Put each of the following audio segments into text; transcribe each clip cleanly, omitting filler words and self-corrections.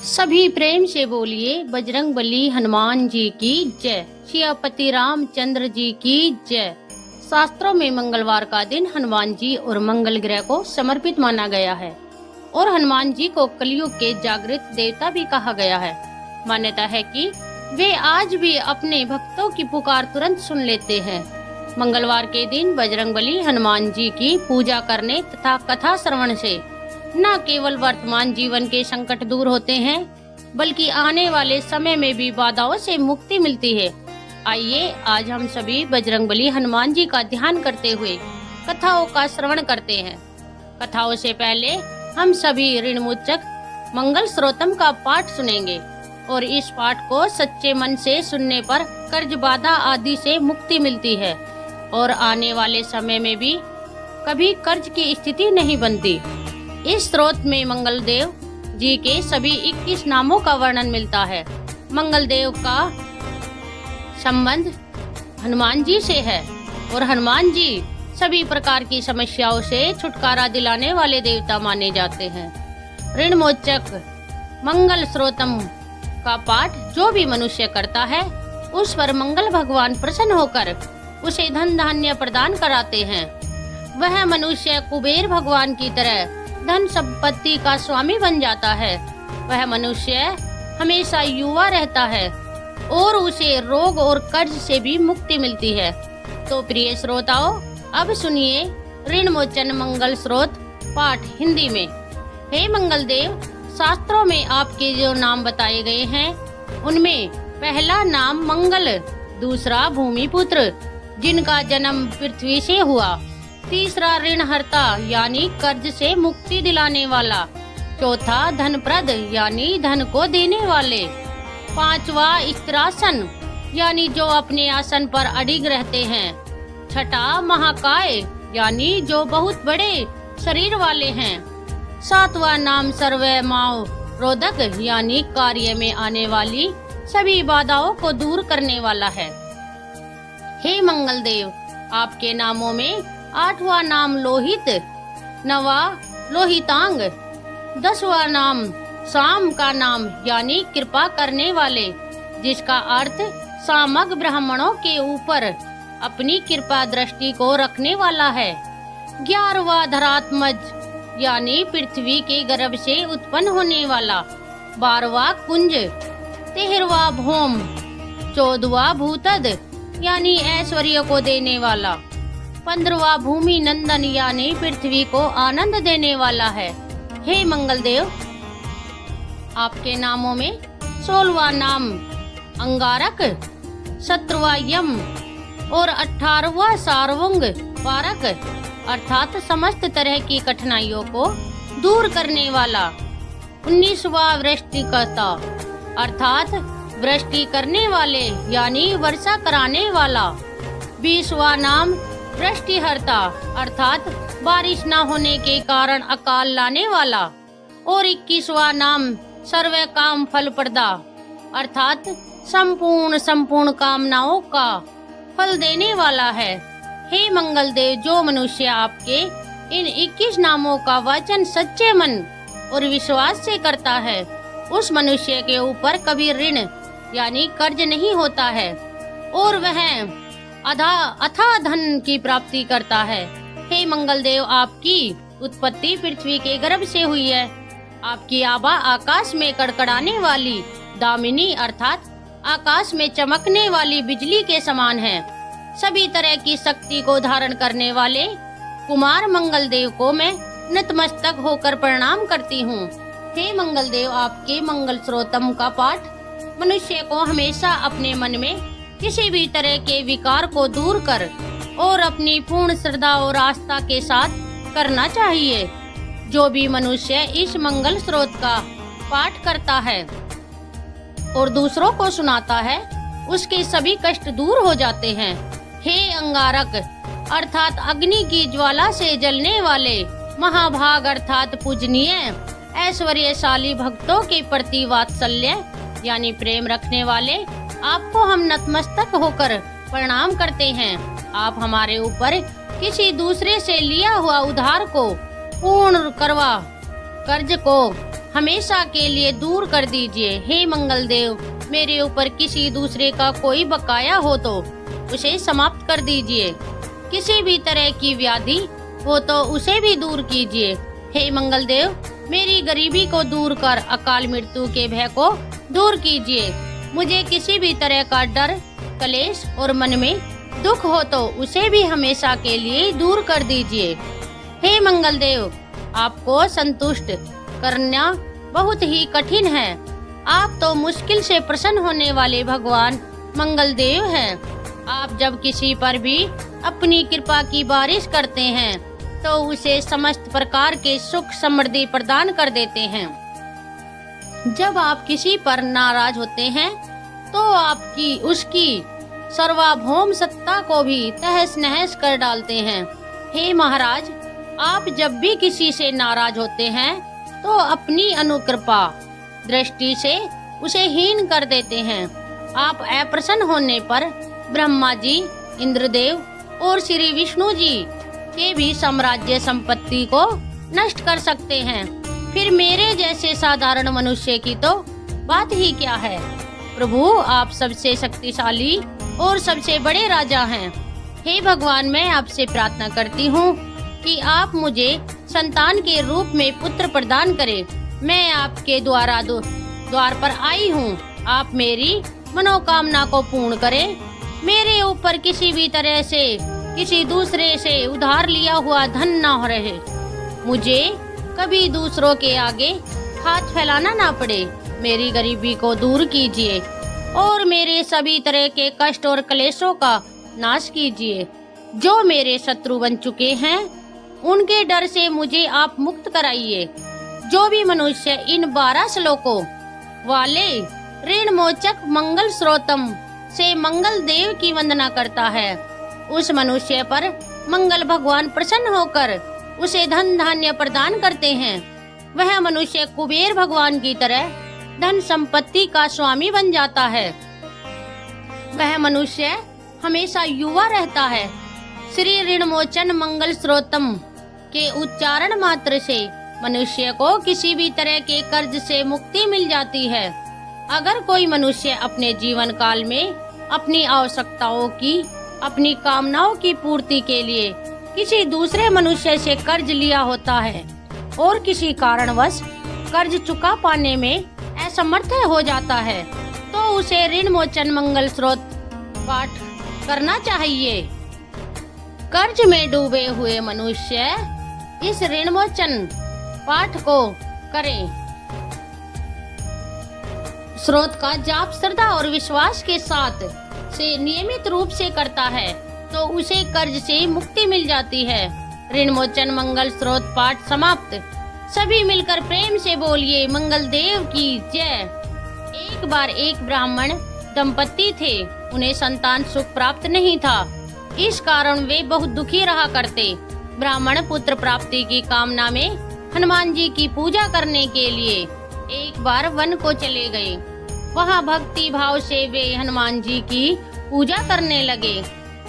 सभी प्रेम से बोलिए बजरंगबली हनुमान जी की जय। सियापति रामचंद्र जी की जय। शास्त्रों में मंगलवार का दिन हनुमान जी और मंगल ग्रह को समर्पित माना गया है और हनुमान जी को कलयुग के जागृत देवता भी कहा गया है। मान्यता है कि वे आज भी अपने भक्तों की पुकार तुरंत सुन लेते हैं। मंगलवार के दिन बजरंगबली हनुमान जी की पूजा करने तथा कथा श्रवण से न केवल वर्तमान जीवन के संकट दूर होते हैं बल्कि आने वाले समय में भी बाधाओं से मुक्ति मिलती है। आइए आज हम सभी बजरंगबली हनुमान जी का ध्यान करते हुए कथाओं का श्रवण करते हैं। कथाओं से पहले हम सभी ऋणमोचक मंगल स्रोतम का पाठ सुनेंगे और इस पाठ को सच्चे मन से सुनने पर कर्ज बाधा आदि से मुक्ति मिलती है और आने वाले समय में भी कभी कर्ज की स्थिति नहीं बनती। इस स्रोत में मंगल देव जी के सभी 21 नामों का वर्णन मिलता है। मंगल देव का संबंध हनुमान जी से है और हनुमान जी सभी प्रकार की समस्याओं से छुटकारा दिलाने वाले देवता माने जाते हैं। ऋणमोचक मंगल स्रोतम का पाठ जो भी मनुष्य करता है उस पर मंगल भगवान प्रसन्न होकर उसे धन धान्य प्रदान कराते हैं। वह मनुष्य कुबेर भगवान की तरह धन संपत्ति का स्वामी बन जाता है। वह मनुष्य हमेशा युवा रहता है और उसे रोग और कर्ज से भी मुक्ति मिलती है। तो प्रिय श्रोताओं, अब सुनिए ऋणमोचन मंगल स्रोत पाठ हिंदी में। हे मंगल देव, शास्त्रों में आपके जो नाम बताए गए हैं उनमें पहला नाम मंगल, दूसरा भूमिपुत्र जिनका जन्म पृथ्वी से हुआ, तीसरा ऋणहर्ता यानी कर्ज से मुक्ति दिलाने वाला, चौथा धनप्रद यानी धन को देने वाले, पांचवा स्थिरासन यानी जो अपने आसन पर अडिग रहते हैं, छठा महाकाय यानी जो बहुत बड़े शरीर वाले हैं, सातवां नाम सर्वमाव रोधक यानी कार्य में आने वाली सभी बाधाओं को दूर करने वाला है। हे मंगल देव, आपके नामों में आठवां नाम लोहित, नवा लोहितांग, 10वां नाम साम का नाम यानी कृपा करने वाले जिसका अर्थ सामग ब्राह्मणों के ऊपर अपनी कृपा दृष्टि को रखने वाला है, 11वां धरात्मज यानी पृथ्वी के गर्भ से उत्पन्न होने वाला, 12वां कुंज, 13वां भौम, 14वां भूतद यानी ऐश्वर्य को देने वाला, 15वां भूमि नंदन यानी पृथ्वी को आनंद देने वाला है। हे मंगल देव, आपके नामों में 16वां नाम अंगारक, 17वां यम और 18वां सारवंग पारक अर्थात समस्त तरह की कठिनाइयों को दूर करने वाला, 19वां वृष्टिकर्ता अर्थात वृष्टि करने वाले यानी वर्षा कराने वाला, 20वां नाम वृष्टिहर्ता अर्थात बारिश न होने के कारण अकाल लाने वाला और 21वां नाम सर्व काम फल प्रदा अर्थात संपूर्ण कामनाओं का फल देने वाला है। हे मंगल देव, जो मनुष्य आपके इन 21 नामों का वाचन सच्चे मन और विश्वास से करता है उस मनुष्य के ऊपर कभी ऋण यानी कर्ज नहीं होता है और वह अथाह धन की प्राप्ति करता है। हे मंगल देव, आपकी उत्पत्ति पृथ्वी के गर्भ से हुई है। आपकी आभा आकाश में कड़कड़ाने वाली दामिनी अर्थात आकाश में चमकने वाली बिजली के समान है। सभी तरह की शक्ति को धारण करने वाले कुमार मंगल देव को मैं नतमस्तक होकर प्रणाम करती हूँ। हे मंगल देव, आपके मंगल स्रोतम का पाठ मनुष्य को हमेशा अपने मन में किसी भी तरह के विकार को दूर कर और अपनी पूर्ण श्रद्धा और आस्था के साथ करना चाहिए। जो भी मनुष्य इस मंगल स्रोत का पाठ करता है और दूसरों को सुनाता है उसके सभी कष्ट दूर हो जाते हैं। हे अंगारक अर्थात अग्नि की ज्वाला से जलने वाले, महाभाग अर्थात पूजनीय, ऐश्वर्यशाली भक्तों के प्रति वात्सल्य यानी प्रेम रखने वाले, आपको हम नतमस्तक होकर प्रणाम करते हैं। आप हमारे ऊपर किसी दूसरे से लिया हुआ उधार को पूर्ण करवा कर्ज को हमेशा के लिए दूर कर दीजिए। हे मंगल देव, मेरे ऊपर किसी दूसरे का कोई बकाया हो तो उसे समाप्त कर दीजिए। किसी भी तरह की व्याधि हो तो उसे भी दूर कीजिए। हे मंगल देव, मेरी गरीबी को दूर कर अकाल मृत्यु के भय को दूर कीजिए। मुझे किसी भी तरह का डर, कलेश और मन में दुख हो तो उसे भी हमेशा के लिए दूर कर दीजिए। हे मंगल देव, आपको संतुष्ट करना बहुत ही कठिन है। आप तो मुश्किल से प्रसन्न होने वाले भगवान मंगल देव हैं। आप जब किसी पर भी अपनी कृपा की बारिश करते हैं तो उसे समस्त प्रकार के सुख समृद्धि प्रदान कर देते हैं। जब आप किसी पर नाराज होते हैं तो आपकी उसकी सर्वभौम सत्ता को भी तहस नहस कर डालते हैं। हे महाराज, आप जब भी किसी से नाराज होते हैं तो अपनी अनुकृपा दृष्टि से उसे हीन कर देते हैं। आप अप्रसन्न होने पर ब्रह्मा जी, इंद्रदेव और श्री विष्णु जी के भी साम्राज्य संपत्ति को नष्ट कर सकते हैं। फिर मेरे जैसे साधारण मनुष्य की तो बात ही क्या है। प्रभु, आप सबसे शक्तिशाली और सबसे बड़े राजा हैं। हे भगवान, मैं आपसे प्रार्थना करती हूँ कि आप मुझे संतान के रूप में पुत्र प्रदान करें। मैं आपके द्वार पर आई हूँ। आप मेरी मनोकामना को पूर्ण करें। मेरे ऊपर किसी भी तरह से किसी दूसरे से उधार लिया हुआ धन न हो रहे। मुझे कभी दूसरों के आगे हाथ फैलाना ना पड़े। मेरी गरीबी को दूर कीजिए और मेरे सभी तरह के कष्ट और क्लेशों का नाश कीजिए। जो मेरे शत्रु बन चुके हैं उनके डर से मुझे आप मुक्त कराइए। जो भी मनुष्य इन 12 श्लोकों वाले ऋण मोचक मंगल स्रोतम से मंगल देव की वंदना करता है, उस मनुष्य पर मंगल भगवान प्रसन्न होकर उसे धन धान्य प्रदान करते हैं। वह मनुष्य कुबेर भगवान की तरह धन संपत्ति का स्वामी बन जाता है। वह मनुष्य हमेशा युवा रहता है। श्री ऋणमोचन मंगल स्रोतम के उच्चारण मात्र से मनुष्य को किसी भी तरह के कर्ज से मुक्ति मिल जाती है। अगर कोई मनुष्य अपने जीवन काल में अपनी आवश्यकताओं की, अपनी कामनाओं की पूर्ति के लिए किसी दूसरे मनुष्य से कर्ज लिया होता है और किसी कारणवश कर्ज चुका पाने में असमर्थ हो जाता है तो उसे ऋण मोचन मंगल स्रोत पाठ करना चाहिए। कर्ज में डूबे हुए मनुष्य इस ऋण मोचन पाठ को करें। स्रोत का जाप श्रद्धा और विश्वास के साथ से नियमित रूप से करता है तो उसे कर्ज से मुक्ति मिल जाती है। ऋण मोचन मंगल स्रोत पाठ समाप्त। सभी मिलकर प्रेम से बोलिए मंगल देव की जय। एक बार एक ब्राह्मण दंपति थे। उन्हें संतान सुख प्राप्त नहीं था। इस कारण वे बहुत दुखी रहा करते। ब्राह्मण पुत्र प्राप्ति की कामना में हनुमान जी की पूजा करने के लिए एक बार वन को चले गए। वहाँ भक्ति भाव से वे हनुमान जी की पूजा करने लगे।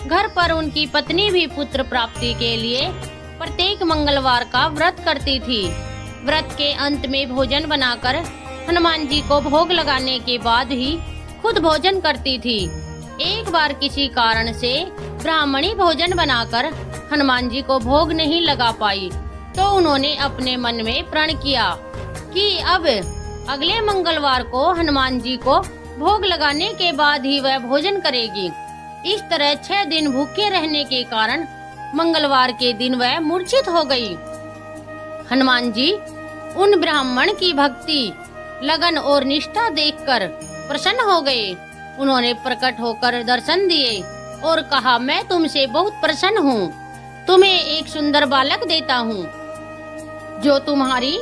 घर पर उनकी पत्नी भी पुत्र प्राप्ति के लिए प्रत्येक मंगलवार का व्रत करती थी। व्रत के अंत में भोजन बनाकर हनुमान जी को भोग लगाने के बाद ही खुद भोजन करती थी। एक बार किसी कारण से ब्राह्मणी भोजन बनाकर हनुमान जी को भोग नहीं लगा पाई तो उन्होंने अपने मन में प्रण किया कि अब अगले मंगलवार को हनुमान जी को भोग लगाने के बाद ही वह भोजन करेगी। इस तरह 6 दिन भूखे रहने के कारण मंगलवार के दिन वह मूर्छित हो गई। हनुमान जी उन ब्राह्मण की भक्ति, लगन और निष्ठा देखकर प्रसन्न हो गए। उन्होंने प्रकट होकर दर्शन दिए और कहा, मैं तुमसे बहुत प्रसन्न हूँ। तुम्हें एक सुंदर बालक देता हूँ जो तुम्हारी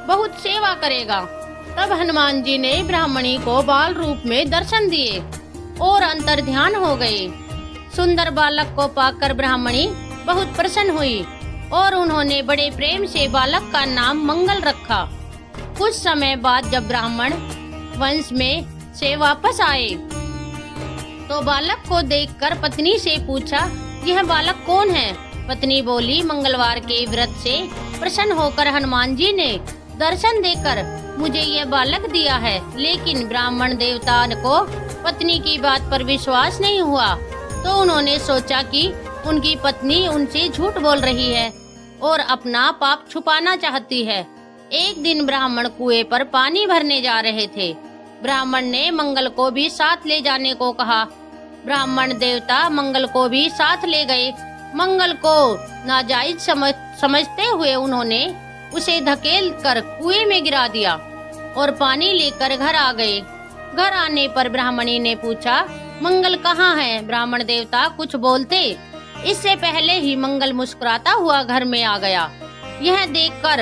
बहुत सेवा करेगा। तब हनुमान जी ने ब्राह्मणी को बाल रूप में दर्शन दिए और अंतर ध्यान हो गए। सुंदर बालक को पाकर ब्राह्मणी बहुत प्रसन्न हुई और उन्होंने बड़े प्रेम से बालक का नाम मंगल रखा। कुछ समय बाद जब ब्राह्मण वंश में से वापस आए तो बालक को देखकर पत्नी से पूछा, यह बालक कौन है? पत्नी बोली, मंगलवार के व्रत से प्रसन्न होकर हनुमान जी ने दर्शन देकर मुझे यह बालक दिया है। लेकिन ब्राह्मण देवता को पत्नी की बात पर विश्वास नहीं हुआ, तो उन्होंने सोचा कि उनकी पत्नी उनसे झूठ बोल रही है और अपना पाप छुपाना चाहती है। एक दिन ब्राह्मण कुएं पर पानी भरने जा रहे थे। ब्राह्मण ने मंगल को भी साथ ले जाने को कहा। ब्राह्मण देवता मंगल को भी साथ ले गए। मंगल को नाजायज समझते हुए उन्होंने उसे धकेल कर कुएं में गिरा दिया और पानी लेकर घर आ गए। घर आने पर ब्राह्मणी ने पूछा, मंगल कहाँ है? ब्राह्मण देवता कुछ बोलते इससे पहले ही मंगल मुस्कुराता हुआ घर में आ गया। यह देखकर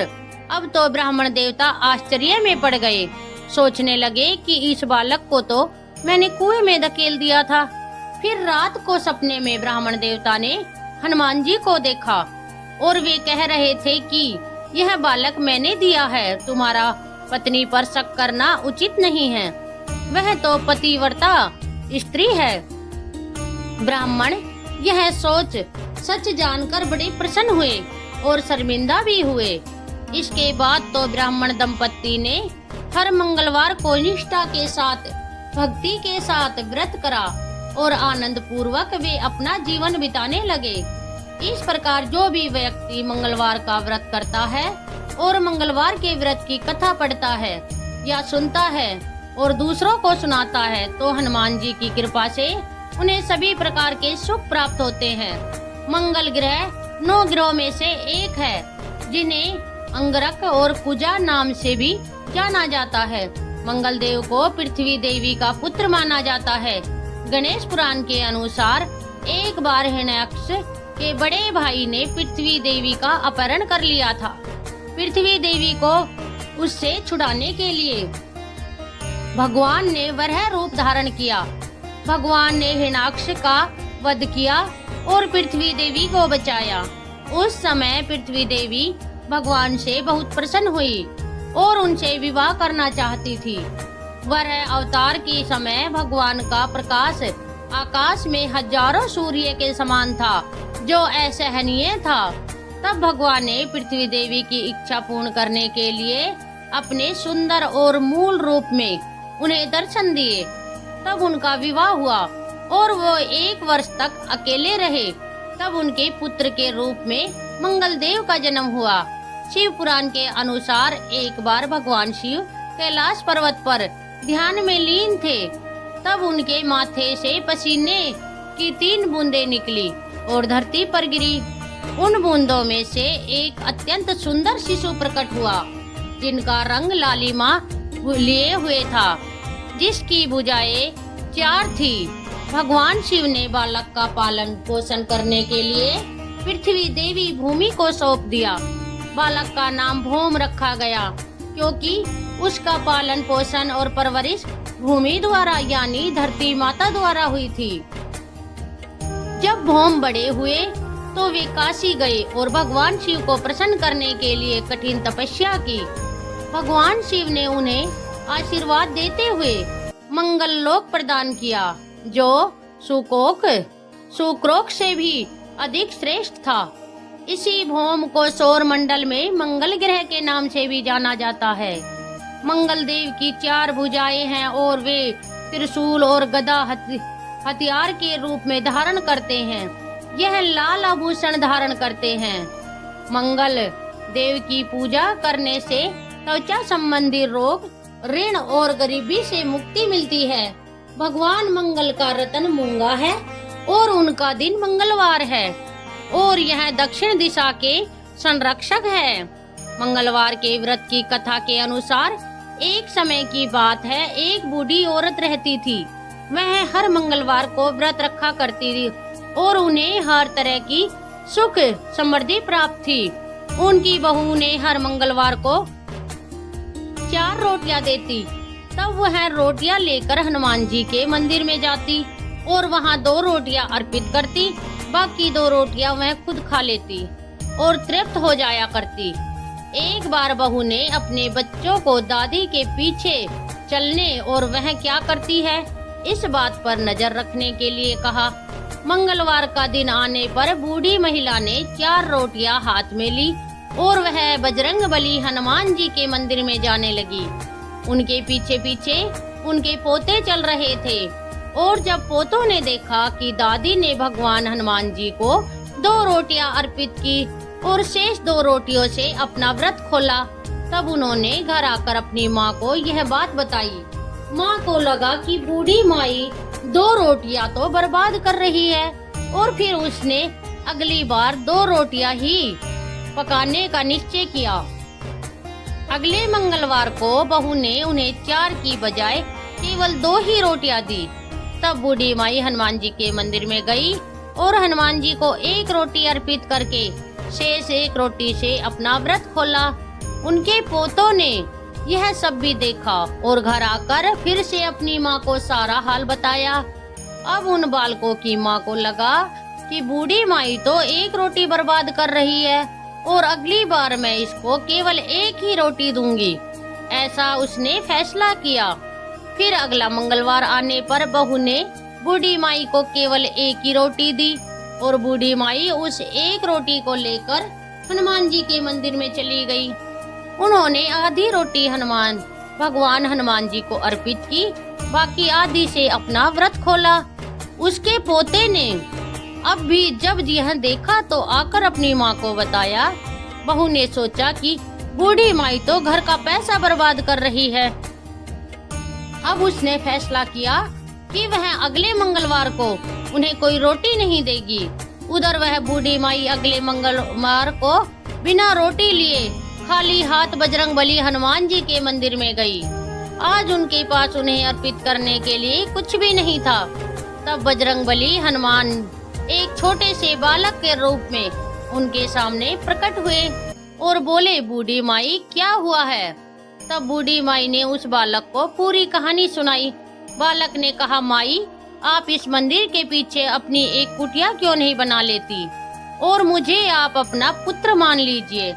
अब तो ब्राह्मण देवता आश्चर्य में पड़ गए। सोचने लगे कि इस बालक को तो मैंने कुएं में धकेल दिया था। फिर रात को सपने में ब्राह्मण देवता ने हनुमान जी को देखा और वे कह रहे थे कि यह बालक मैंने दिया है, तुम्हारा पत्नी पर शक करना उचित नहीं है, वह तो पतिव्रता स्त्री है। ब्राह्मण यह सोच सच जानकर बड़े प्रसन्न हुए और शर्मिंदा भी हुए। इसके बाद तो ब्राह्मण दंपत्ति ने हर मंगलवार को निष्ठा के साथ, भक्ति के साथ व्रत करा और आनंद पूर्वक वे अपना जीवन बिताने लगे। इस प्रकार जो भी व्यक्ति मंगलवार का व्रत करता है और मंगलवार के व्रत की कथा पढ़ता है या सुनता है और दूसरों को सुनाता है, तो हनुमान जी की कृपा से उन्हें सभी प्रकार के सुख प्राप्त होते हैं। मंगल ग्रह 9 ग्रहों में से एक है, जिन्हें अंगरक और कुजा नाम से भी जाना जाता है। मंगल देव को पृथ्वी देवी का पुत्र माना जाता है। गणेश पुराण के अनुसार एक बार हिरण्याक्ष के बड़े भाई ने पृथ्वी देवी का अपहरण कर लिया था। पृथ्वी देवी को उससे छुड़ाने के लिए भगवान ने वराह रूप धारण किया। भगवान ने हिरण्याक्ष का वध किया और पृथ्वी देवी को बचाया। उस समय पृथ्वी देवी भगवान से बहुत प्रसन्न हुई और उनसे विवाह करना चाहती थी। वराह अवतार के समय भगवान का प्रकाश आकाश में हजारों सूर्य के समान था, जो असहनीय था। तब भगवान ने पृथ्वी देवी की इच्छा पूर्ण करने के लिए अपने सुंदर और मूल रूप में उन्हें दर्शन दिए। तब उनका विवाह हुआ और वो 1 वर्ष तक अकेले रहे। तब उनके पुत्र के रूप में मंगल देव का जन्म हुआ। शिव पुराण के अनुसार एक बार भगवान शिव कैलाश पर्वत पर ध्यान में लीन थे। तब उनके माथे से पसीने की 3 बूंदें निकली और धरती पर गिरी। उन बूंदों में से एक अत्यंत सुंदर शिशु प्रकट हुआ, जिनका रंग लालिमा लिए हुए था, जिसकी भुजाएं 4 थी। भगवान शिव ने बालक का पालन पोषण करने के लिए पृथ्वी देवी भूमि को सौंप दिया। बालक का नाम भौम रखा गया, क्योंकि उसका पालन पोषण और परवरिश भूमि द्वारा यानी धरती माता द्वारा हुई थी। जब भौम बड़े हुए तो वे काशी गए और भगवान शिव को प्रसन्न करने के लिए कठिन तपस्या की। भगवान शिव ने उन्हें आशीर्वाद देते हुए मंगल लोक प्रदान किया, जो सुक्रोक से भी अधिक श्रेष्ठ था। इसी भौम को सौर मंडल में मंगल ग्रह के नाम से भी जाना जाता है। मंगल देव की 4 भुजाएं हैं और वे त्रिशूल और गदा हथियार के रूप में धारण करते हैं। यह लाल आभूषण धारण करते हैं। मंगल देव की पूजा करने से त्वचा संबंधी रोग, ऋण और गरीबी से मुक्ति मिलती है। भगवान मंगल का रत्न मूंगा है और उनका दिन मंगलवार है और यह दक्षिण दिशा के संरक्षक है। मंगलवार के व्रत की कथा के अनुसार एक समय की बात है, एक बूढ़ी औरत रहती थी। वह हर मंगलवार को व्रत रखा करती थी और उन्हें हर तरह की सुख समृद्धि प्राप्त थी। उनकी बहू ने हर मंगलवार को 4 रोटियां देती। तब वह रोटियां लेकर हनुमान जी के मंदिर में जाती और वहां 2 रोटियां अर्पित करती। बाकी 2 रोटियां वह खुद खा लेती और तृप्त हो जाया करती। एक बार बहू ने अपने बच्चों को दादी के पीछे चलने और वह क्या करती है इस बात पर नजर रखने के लिए कहा। मंगलवार का दिन आने पर बूढ़ी महिला ने 4 रोटियां हाथ में ली और वह बजरंगबली हनुमान जी के मंदिर में जाने लगी। उनके पीछे पीछे उनके पोते चल रहे थे और जब पोतों ने देखा कि दादी ने भगवान हनुमान जी को 2 रोटियां अर्पित की और शेष 2 रोटियों से अपना व्रत खोला, तब उन्होंने घर आकर अपनी माँ को यह बात बताई। माँ को लगा कि बूढ़ी माई 2 रोटियां तो बर्बाद कर रही है और फिर उसने अगली बार 2 रोटियां ही पकाने का निश्चय किया। अगले मंगलवार को बहू ने उन्हें 4 की बजाय केवल 2 ही रोटियां दी। तब बूढ़ी माई हनुमान जी के मंदिर में गई और हनुमान जी को 1 रोटी अर्पित करके शेष 1 रोटी से अपना व्रत खोला। उनके पोतों ने यह सब भी देखा और घर आकर फिर से अपनी माँ को सारा हाल बताया। अब उन बालकों की माँ को लगा कि बूढ़ी माई तो 1 रोटी बर्बाद कर रही है और अगली बार मैं इसको केवल 1 ही रोटी दूंगी, ऐसा उसने फैसला किया। फिर अगला मंगलवार आने पर बहू ने बूढ़ी माई को केवल 1 ही रोटी दी और बूढ़ी माई उस 1 रोटी को लेकर हनुमान जी के मंदिर में चली गई। उन्होंने आधी रोटी भगवान हनुमान जी को अर्पित की, बाकी आधी से अपना व्रत खोला। उसके पोते ने अब भी जब यह देखा तो आकर अपनी माँ को बताया। बहू ने सोचा कि बूढ़ी माई तो घर का पैसा बर्बाद कर रही है। अब उसने फैसला किया कि वह अगले मंगलवार को उन्हें कोई रोटी नहीं देगी। उधर वह बूढ़ी माई अगले मंगलवार को बिना रोटी लिए खाली हाथ बजरंगबली हनुमान जी के मंदिर में गई। आज उनके पास उन्हें अर्पित करने के लिए कुछ भी नहीं था। तब बजरंगबली हनुमान एक छोटे से बालक के रूप में उनके सामने प्रकट हुए और बोले, बूढ़ी माई क्या हुआ है? तब बूढ़ी माई ने उस बालक को पूरी कहानी सुनाई। बालक ने कहा, माई आप इस मंदिर के पीछे अपनी एक कुटिया क्यों नहीं बना लेती और मुझे आप अपना पुत्र मान लीजिए,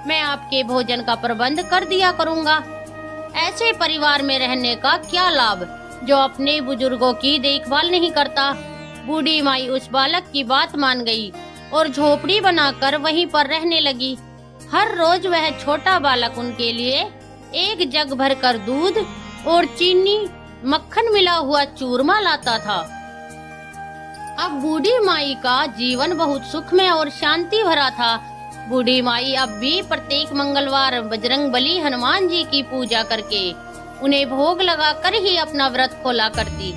मैं आपके भोजन का प्रबंध कर दिया करूँगा। ऐसे परिवार में रहने का क्या लाभ जो अपने बुजुर्गों की देखभाल नहीं करता। बूढ़ी माई उस बालक की बात मान गई और झोपड़ी बनाकर वहीं पर रहने लगी। हर रोज वह छोटा बालक उनके लिए 1 जग भरकर दूध और चीनी मक्खन मिला हुआ चूरमा लाता था। अब बूढ़ी माई का जीवन बहुत सुखमय और शांति भरा था। बूढ़ी माई अब भी प्रत्येक मंगलवार बजरंगबली हनुमान जी की पूजा करके उन्हें भोग लगाकर ही अपना व्रत खोला करती।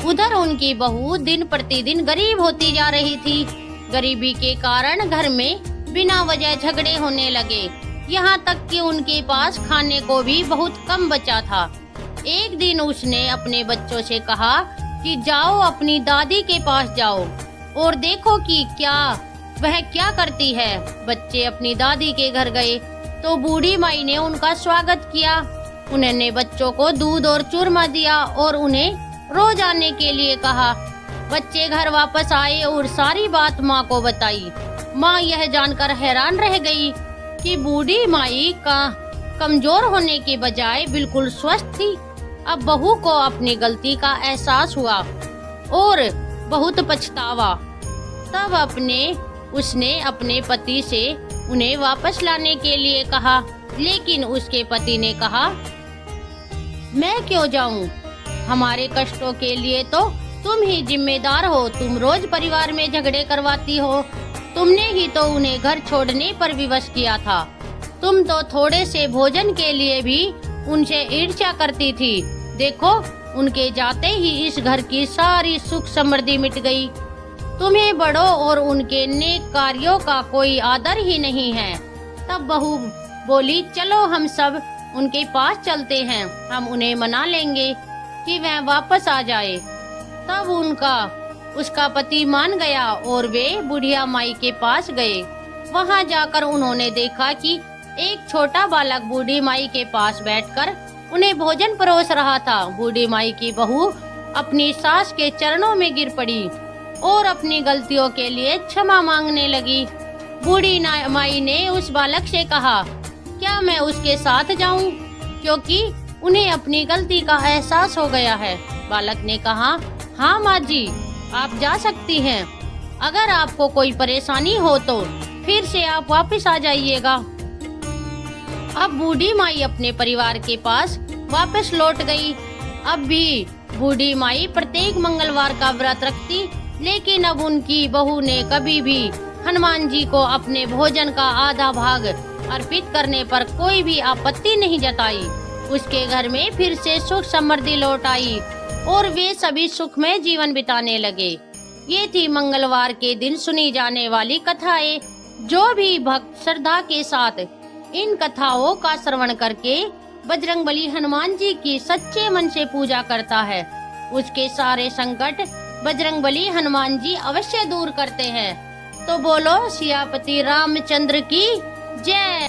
उधर उनकी बहू दिन प्रतिदिन गरीब होती जा रही थी। गरीबी के कारण घर में बिना वजह झगड़े होने लगे, यहाँ तक कि उनके पास खाने को भी बहुत कम बचा था। एक दिन उसने अपने बच्चों से कहा कि जाओ अपनी दादी के पास जाओ और देखो कि वह क्या करती है। बच्चे अपनी दादी के घर गए तो बूढ़ी माई ने उनका स्वागत किया। उन्होंने बच्चों को दूध और चूरमा दिया और उन्हें रोज आने के लिए कहा। बच्चे घर वापस आए और सारी बात माँ को बताई। माँ यह जानकर हैरान रह गई कि बूढ़ी माई का कमजोर होने के बजाय बिल्कुल स्वस्थ थी। अब बहू को अपनी गलती का एहसास हुआ और बहुत पछतावा। तब उसने अपने पति से उन्हें वापस लाने के लिए कहा, लेकिन उसके पति ने कहा, मैं क्यों जाऊं? हमारे कष्टों के लिए तो तुम ही जिम्मेदार हो। तुम रोज परिवार में झगड़े करवाती हो। तुमने ही तो उन्हें घर छोड़ने पर विवश किया था। तुम तो थोड़े से भोजन के लिए भी उनसे ईर्ष्या करती थी। देखो, उनके जाते ही इस घर की सारी सुख समृद्धि मिट गई। तुम्हें बड़ों और उनके नेक कार्यों का कोई आदर ही नहीं है। तब बहू बोली, चलो हम सब उनके पास चलते हैं। हम उन्हें मना लेंगे कि वह वापस आ जाए। तब उसका पति मान गया और वे बुढ़िया माई के पास गए। वहां जाकर उन्होंने देखा कि एक छोटा बालक बूढ़ी माई के पास बैठकर उन्हें भोजन परोस रहा था। बूढ़ी माई की बहू अपनी सास के चरणों में गिर पड़ी और अपनी गलतियों के लिए क्षमा मांगने लगी। बूढ़ी माई ने उस बालक से कहा, क्या मैं उसके साथ जाऊं? क्योंकि उन्हें अपनी गलती का एहसास हो गया है। बालक ने कहा, हाँ माँ जी, आप जा सकती हैं। अगर आपको कोई परेशानी हो तो फिर से आप वापस आ जाइएगा। अब बूढ़ी माई अपने परिवार के पास वापस लौट गई। अब भी बूढ़ी माई प्रत्येक मंगलवार का व्रत रखती, लेकिन अब उनकी बहू ने कभी भी हनुमान जी को अपने भोजन का आधा भाग अर्पित करने पर कोई भी आपत्ति नहीं जताई। उसके घर में फिर से सुख समृद्धि लौट आई और वे सभी सुख में जीवन बिताने लगे। ये थी मंगलवार के दिन सुनी जाने वाली कथाएं। जो भी भक्त श्रद्धा के साथ इन कथाओं का श्रवण करके बजरंगबली हनुमान जी की सच्चे मन से पूजा करता है, उसके सारे संकट बजरंगबली हनुमान जी अवश्य दूर करते हैं। तो बोलो सियापति रामचंद्र की जय।